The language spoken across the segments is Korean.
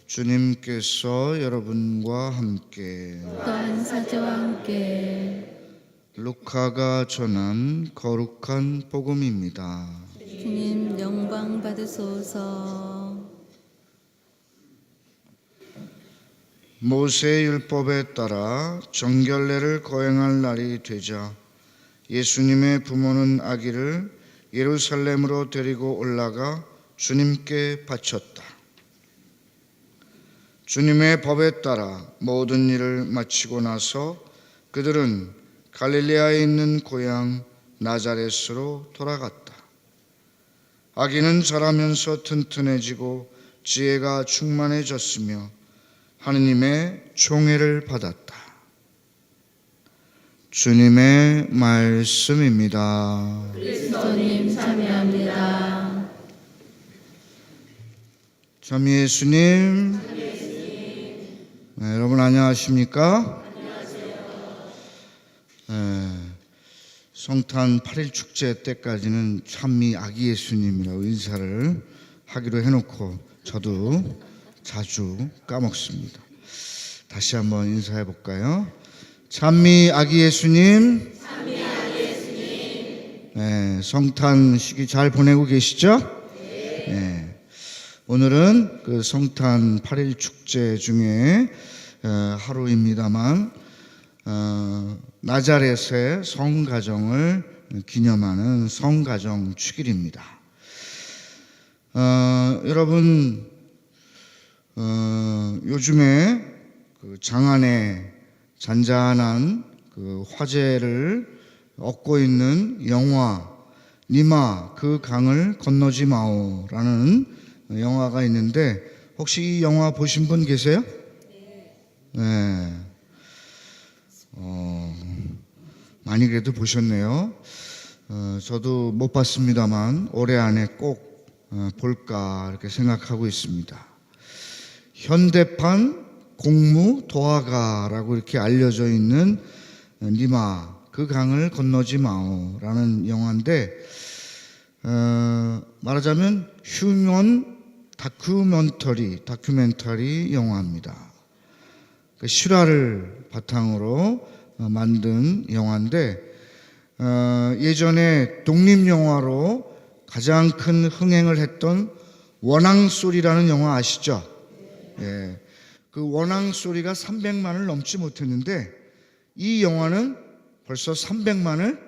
주님께서 여러분과 함께 또한 사제와 함께 루카가 전한 거룩한 복음입니다. 주님 영광 받으소서. 모세의 율법에 따라 정결례를 거행할 날이 되자 예수님의 부모는 아기를 예루살렘으로 데리고 올라가 주님께 바쳤다. 주님의 법에 따라 모든 일을 마치고 나서 그들은 갈릴리아에 있는 고향 나자렛으로 돌아갔다. 아기는 자라면서 튼튼해지고 지혜가 충만해졌으며 하느님의 총애를 받았다. 주님의 말씀입니다. 그리스도님 참여합니다. 참 예수님. 네, 여러분 안녕하십니까? 성탄 8일 축제 때까지는 찬미 아기 예수님이라고 인사를 하기로 해놓고 저도 자주 까먹습니다. 다시 한번 인사해 볼까요? 찬미 아기 예수님. 네, 성탄 시기 잘 보내고 계시죠? 네. 오늘은 그 성탄 8일 축제 중에 하루입니다만 나자렛의 성가정을 기념하는 성가정 축일입니다. 여러분 요즘에 그 장안에 잔잔한 그 화제를 얻고 있는 영화 니마 그 강을 건너지 마오라는 영화가 있는데 혹시 이 영화 보신 분 계세요? 네. 많이 그래도 보셨네요. 저도 못 봤습니다만 올해 안에 꼭 볼까 이렇게 생각하고 있습니다. 현대판 공무 도화가라고 이렇게 알려져 있는 니마 그 강을 건너지 마오라는 영화인데 말하자면 휴먼 다큐멘터리 영화입니다. 그 실화를 바탕으로 만든 영화인데 예전에 독립영화로 가장 큰 흥행을 했던 원앙소리라는 영화 아시죠? 예, 그 원앙소리가 300만을 넘지 못했는데 이 영화는 벌써 300만을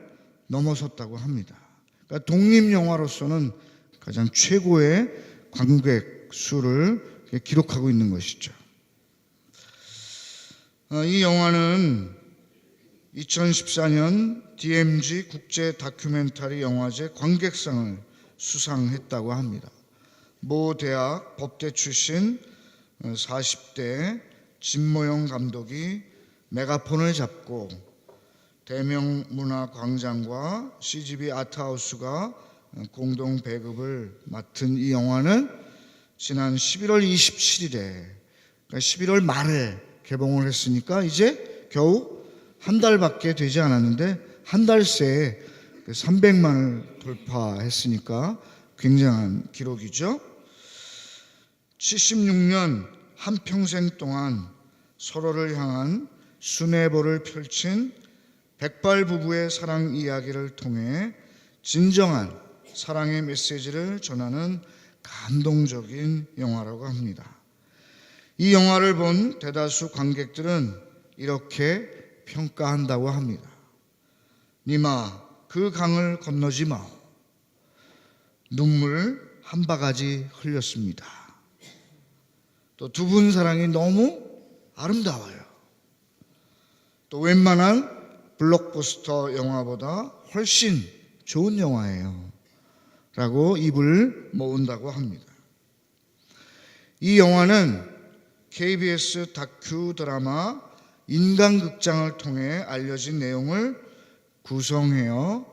넘어섰다고 합니다. 그러니까 독립영화로서는 가장 최고의 관객 수를 기록하고 있는 것이죠. 이 영화는 2014년 DMZ 국제 다큐멘터리 영화제 관객상을 수상했다고 합니다. 모 대학 법대 출신 40대 진모영 감독이 메가폰을 잡고 대명문화광장과 CGV 아트하우스가 공동 배급을 맡은 이 영화는 지난 11월 27일에 그러니까 11월 말에 개봉을 했으니까 이제 겨우 한 달밖에 되지 않았는데 한 달 새에 300만을 돌파했으니까 굉장한 기록이죠. 76년 한평생 동안 서로를 향한 수뇌보를 펼친 백발 부부의 사랑 이야기를 통해 진정한 사랑의 메시지를 전하는 감동적인 영화라고 합니다. 이 영화를 본 대다수 관객들은 이렇게 평가한다고 합니다. 니마 그 강을 건너지 마오. 눈물 한 바가지 흘렸습니다. 또 두 분 사랑이 너무 아름다워요. 또 웬만한 블록버스터 영화보다 훨씬 좋은 영화예요 라고 입을 모은다고 합니다. 이 영화는 KBS 다큐 드라마 인간극장을 통해 알려진 내용을 구성하여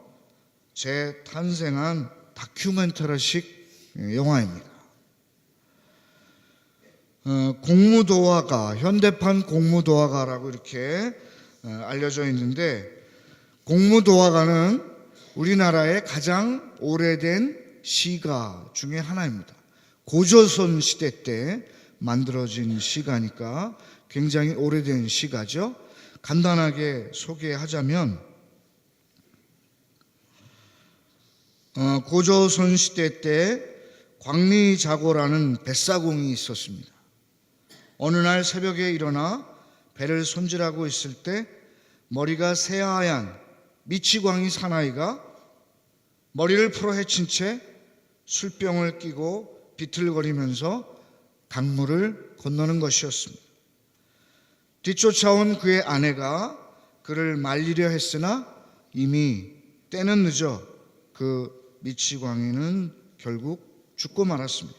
재탄생한 다큐멘터리식 영화입니다. 공무도화가, 현대판 공무도화가라고 이렇게 알려져 있는데, 공무도화가는 우리나라의 가장 오래된 시가 중에 하나입니다. 고조선 시대 때 만들어진 시가니까 굉장히 오래된 시가죠. 간단하게 소개하자면 고조선 시대 때 광리자고라는 뱃사공이 있었습니다. 어느 날 새벽에 일어나 배를 손질하고 있을 때 머리가 새하얀 미치광이 사나이가 머리를 풀어 헤친 채 술병을 끼고 비틀거리면서 강물을 건너는 것이었습니다. 뒤쫓아온 그의 아내가 그를 말리려 했으나 이미 때는 늦어 그 미치광이는 결국 죽고 말았습니다.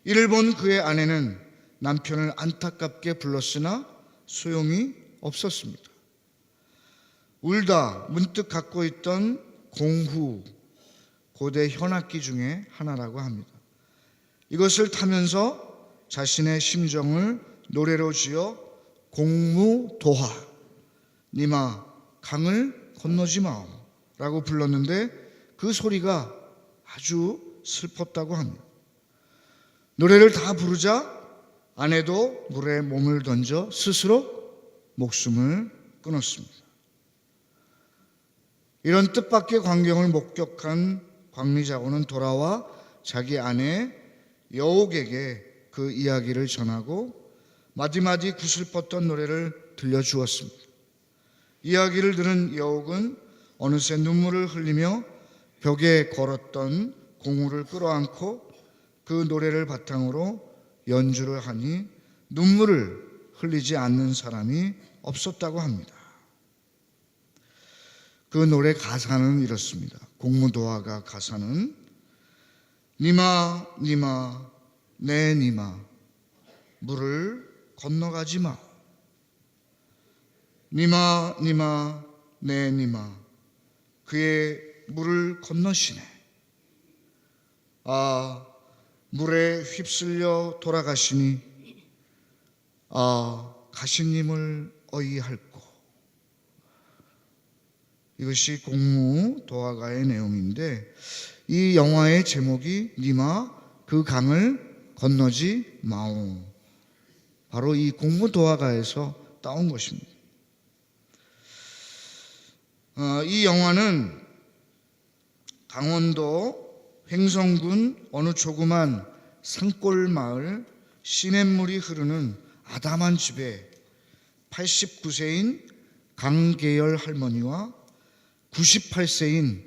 이를 본 그의 아내는 남편을 안타깝게 불렀으나 소용이 없었습니다. 울다 문득 갖고 있던 공후, 고대 현악기 중에 하나라고 합니다. 이것을 타면서 자신의 심정을 노래로 지어 공무도화, 니마 강을 건너지 마오 라고 불렀는데 그 소리가 아주 슬펐다고 합니다. 노래를 다 부르자 아내도 물에 몸을 던져 스스로 목숨을 끊었습니다. 이런 뜻밖의 광경을 목격한 광리자고는 돌아와 자기 아내 여옥에게 그 이야기를 전하고 마디마디 구슬펐던 노래를 들려주었습니다. 이야기를 들은 여옥은 어느새 눈물을 흘리며 벽에 걸었던 공우를 끌어안고 그 노래를 바탕으로 연주를 하니 눈물을 흘리지 않는 사람이 없었다고 합니다. 그 노래 가사는 이렇습니다. 공무도화가 가사는 니마 니마 내 니마 물을 건너가지 마. 니마 니마 내 니마 그의 물을 건너시네. 아 물에 휩쓸려 돌아가시니 아 가시님을 어이할꼬. 이것이 공무도화가의 내용인데 이 영화의 제목이 니마 그 강을 건너지 마오. 바로 이 공무도화가에서 따온 것입니다. 이 영화는 강원도 횡성군 어느 조그만 산골 마을 시냇물이 흐르는 아담한 집에 89세인 강계열 할머니와 98세인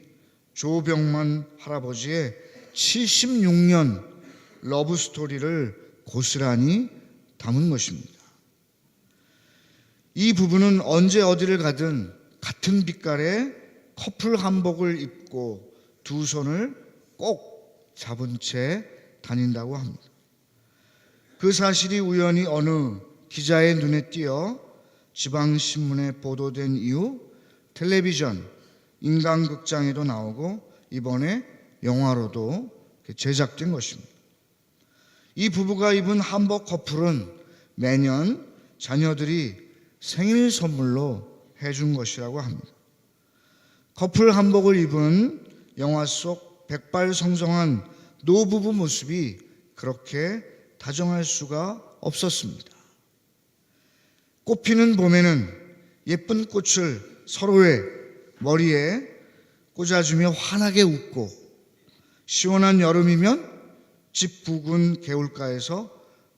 조병만 할아버지의 76년 러브스토리를 고스란히 담은 것입니다. 이 부부는 언제 어디를 가든 같은 빛깔의 커플 한복을 입고 두 손을 꼭 잡은 채 다닌다고 합니다. 그 사실이 우연히 어느 기자의 눈에 띄어 지방신문에 보도된 이후 텔레비전, 인간극장에도 나오고 이번에 영화로도 제작된 것입니다. 이 부부가 입은 한복 커플은 매년 자녀들이 생일 선물로 해준 것이라고 합니다. 커플 한복을 입은 영화 속 백발성성한 노부부 모습이 그렇게 다정할 수가 없었습니다. 꽃피는 봄에는 예쁜 꽃을 서로의 머리에 꽂아주며 환하게 웃고, 시원한 여름이면 집 부근 개울가에서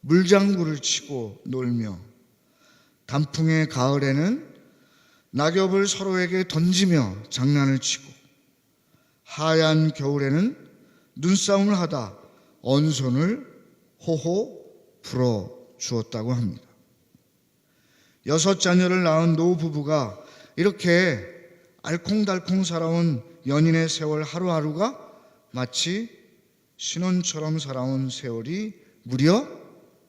물장구를 치고 놀며, 단풍의 가을에는 낙엽을 서로에게 던지며 장난을 치고, 하얀 겨울에는 눈싸움을 하다 언손을 호호 불어 주었다고 합니다. 6 자녀를 낳은 노부부가 이렇게 알콩달콩 살아온 연인의 세월 하루하루가 마치 신혼처럼 살아온 세월이 무려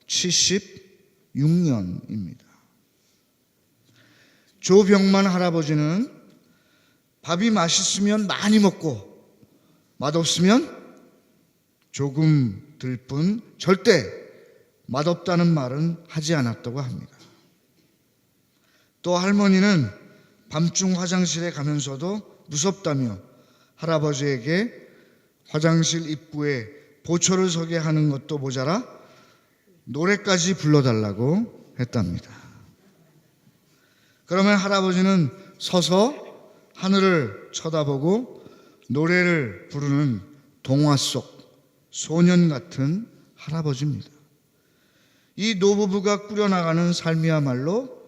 76년입니다. 조병만 할아버지는 밥이 맛있으면 많이 먹고 맛없으면 조금 들 뿐 절대 맛없다는 말은 하지 않았다고 합니다. 또 할머니는 밤중 화장실에 가면서도 무섭다며 할아버지에게 화장실 입구에 보초를 서게 하는 것도 모자라 노래까지 불러달라고 했답니다. 그러면 할아버지는 서서 하늘을 쳐다보고 노래를 부르는 동화 속 소년 같은 할아버지입니다. 이 노부부가 꾸려나가는 삶이야말로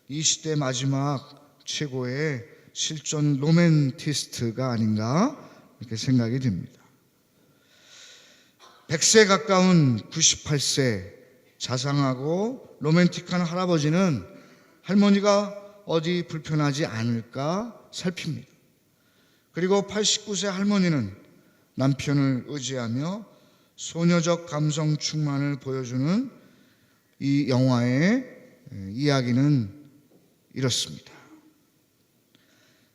이 시대 마지막 최고의 실존 로맨티스트가 아닌가 이렇게 생각이 듭니다. 100세 가까운 98세 자상하고 로맨틱한 할아버지는 할머니가 어디 불편하지 않을까 살핍니다. 그리고 89세 할머니는 남편을 의지하며 소녀적 감성 충만을 보여주는 이 영화의 이야기는 이렇습니다.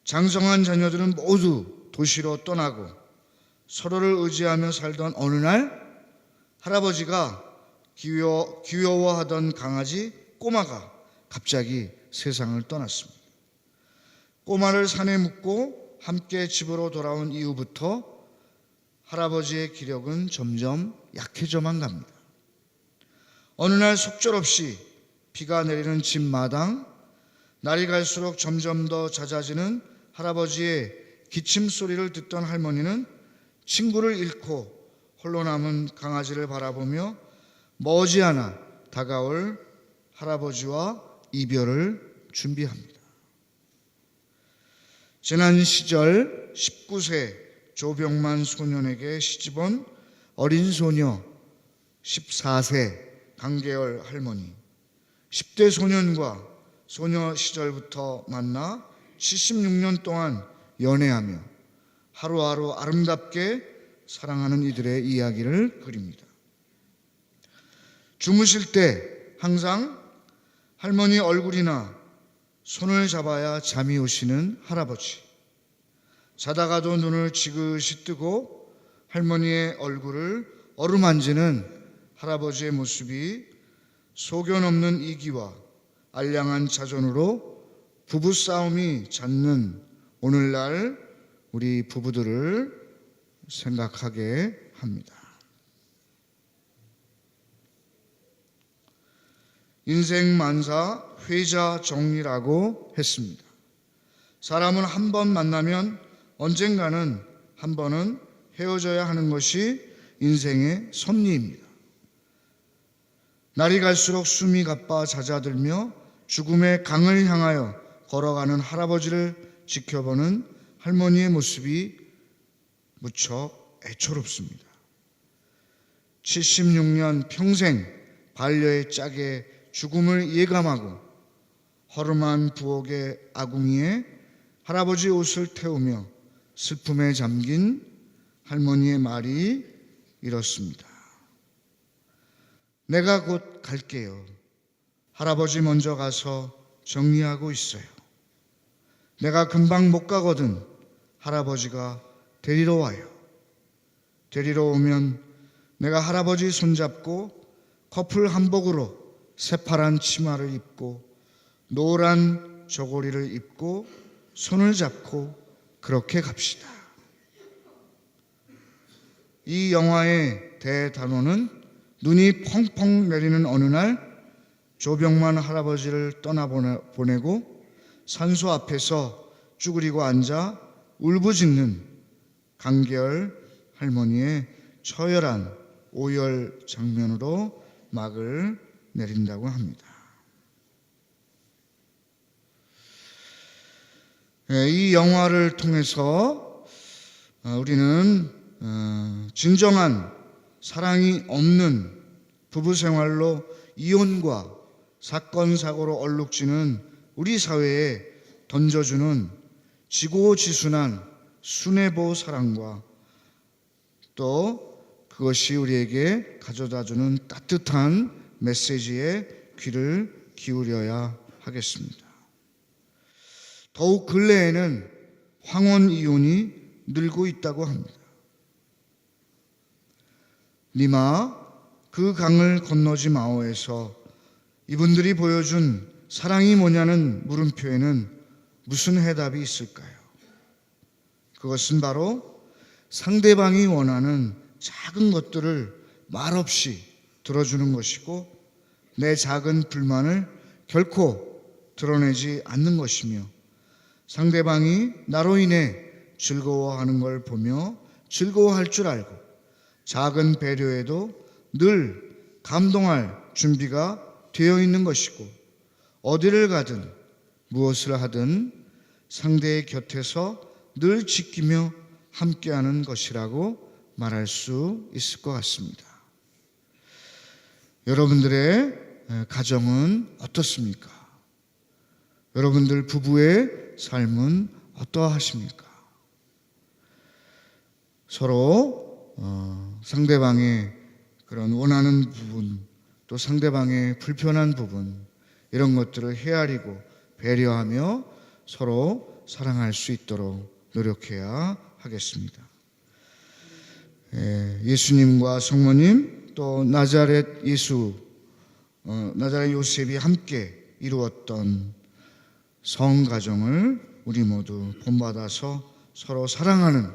장성한 자녀들은 모두 도시로 떠나고 서로를 의지하며 살던 어느 날 할아버지가 귀여워하던 강아지 꼬마가 갑자기 세상을 떠났습니다. 꼬마를 산에 묻고 함께 집으로 돌아온 이후부터 할아버지의 기력은 점점 약해져만 갑니다. 어느 날 속절없이 비가 내리는 집 마당, 날이 갈수록 점점 더 잦아지는 할아버지의 기침 소리를 듣던 할머니는 친구를 잃고 홀로 남은 강아지를 바라보며 머지않아 다가올 할아버지와 이별을 준비합니다. 지난 시절 19세 조병만 소년에게 시집온 어린 소녀 14세 강계열 할머니, 10대 소년과 소녀 시절부터 만나 76년 동안 연애하며 하루하루 아름답게 사랑하는 이들의 이야기를 그립니다. 주무실 때 항상 할머니 얼굴이나 손을 잡아야 잠이 오시는 할아버지, 자다가도 눈을 지그시 뜨고 할머니의 얼굴을 어루만지는 할아버지의 모습이 소견 없는 이기와 알량한 자존으로 부부싸움이 잦는 오늘날 우리 부부들을 생각하게 합니다. 인생 만사 회자 정리라고 했습니다. 사람은 한 번 만나면 언젠가는 한 번은 헤어져야 하는 것이 인생의 섭리입니다. 날이 갈수록 숨이 가빠 잦아들며 죽음의 강을 향하여 걸어가는 할아버지를 지켜보는 할머니의 모습이 무척 애처롭습니다. 76년 평생 반려의 짝의 죽음을 예감하고 허름한 부엌의 아궁이에 할아버지 옷을 태우며 슬픔에 잠긴 할머니의 말이 이렇습니다. 내가 곧 갈게요. 할아버지 먼저 가서 정리하고 있어요. 내가 금방 못 가거든 할아버지가 데리러 와요. 데리러 오면 내가 할아버지 손잡고 커플 한복으로 새파란 치마를 입고 노란 저고리를 입고 손을 잡고 그렇게 갑시다. 이 영화의 대단원은 눈이 펑펑 내리는 어느 날 조병만 할아버지를 떠나보내고 산소 앞에서 쭈그리고 앉아 울부짖는 강계열 할머니의 처절한 오열 장면으로 막을 내린다고 합니다. 이 영화를 통해서 우리는 진정한 사랑이 없는 부부 생활로 이혼과 사건 사고로 얼룩지는 우리 사회에 던져주는 지고지순한 순애보 사랑과 또 그것이 우리에게 가져다주는 따뜻한 메시지에 귀를 기울여야 하겠습니다. 더욱 근래에는 황혼 이혼이 늘고 있다고 합니다. 니마 그 강을 건너지 마오에서 이분들이 보여준 사랑이 뭐냐는 물음표에는 무슨 해답이 있을까요? 그것은 바로 상대방이 원하는 작은 것들을 말없이 들어주는 것이고 내 작은 불만을 결코 드러내지 않는 것이며 상대방이 나로 인해 즐거워하는 걸 보며 즐거워할 줄 알고 작은 배려에도 늘 감동할 준비가 되어 있는 것이고 어디를 가든 무엇을 하든 상대의 곁에서 늘 지키며 함께하는 것이라고 말할 수 있을 것 같습니다. 여러분들의 가정은 어떻습니까? 여러분들 부부의 삶은 어떠하십니까? 서로 상대방의 그런 원하는 부분, 또 상대방의 불편한 부분, 이런 것들을 헤아리고 배려하며 서로 사랑할 수 있도록 노력해야 하겠습니다. 예수님과 성모님, 또 나자렛 예수, 나자렛 요셉이 함께 이루었던 성가정을 우리 모두 본받아서 서로 사랑하는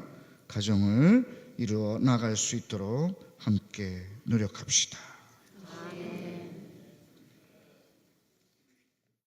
가정을 이루어 나갈 수 있도록 함께 노력합시다.